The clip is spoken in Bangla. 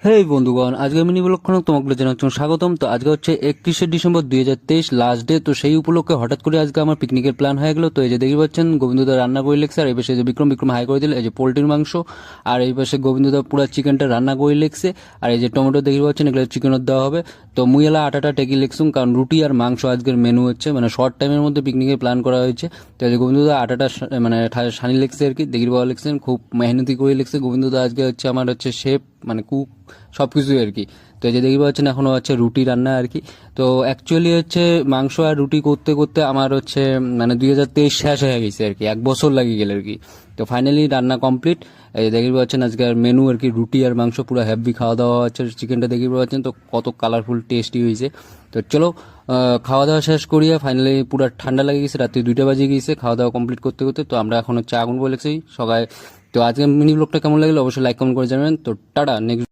হেই বন্ধুগণ, আজকে মিনি ব্লগখানে তোমাকে জানাচ্ছি স্বাগতম। তো আজকে হচ্ছে 31শে ডিসেম্বর 2023 লাস্ট ডে। তো সেই উপলক্ষে হঠাৎ করে আজকে আমার পিকনিকের প্ল্যান হয়ে গেল। তো এই যে দেখতে পাচ্ছেন গোবিন্দদা রান্না করে লেগছে, আর এই পাশে যে বিক্রম হাই করে দিল, এই যে পোলট্রির মাংস, আর এই পাশে গোবিন্দদা পুরো চিকেনটা রান্না করে লেগছে, আর এই যে টমেটো দেখতে পাচ্ছেন এগুলো চিকেনের দেওয়া হবে। তো মুই এলা আটাটা টেকি লেগছুম, কারণ রুটি আর মাংস আজকের মেনু হচ্ছে, মানে শর্ট টাইমের মধ্যে পিকনিকের প্ল্যান করা হয়েছে। তো এই যে গোবিন্দদা আটাটা মানে সানি লেগছে আর কি, দেখি বাবা লেগছেন, খুব মেহনতি করে লেগছে গোবিন্দদা। আজকে হচ্ছে আমার হচ্ছে শেফ, মানে কুক, সব কিছুই আর কি। তো এই যে দেখতে পাচ্ছেন এখনো হচ্ছে রুটি রান্না আর কি। তো অ্যাকচুয়ালি হচ্ছে মাংস আর রুটি করতে করতে আমার হচ্ছে মানে 2023 শেষ হয়ে গেছে আর কি, 1 বছর লাগিয়ে গেল আর কি। তো ফাইনালি রান্না কমপ্লিট। এই যে দেখতে পাচ্ছেন আজকের মেনু আর কি, রুটি আর মাংস, পুরো হ্যাভি খাওয়া দাওয়া হচ্ছে। চিকেনটা দেখতে পাচ্ছেন তো কত কালারফুল টেস্টি হয়েছে। তো চলো খাওয়া দাওয়া শেষ করিয়া ফাইনালি পুরো ঠান্ডা লেগে গেছে, রাত্রি 2টা বাজে গিয়েছে খাওয়া দাওয়া কমপ্লিট করতে করতে। তো আমরা এখন হচ্ছে আগুন বলেছি সবাই। তো আজকে মিনি ব্লগটা কেমন লাগলো অবশ্যই লাইক কমেন্ট করে জানাবেন। তো টাটা, নেক্সট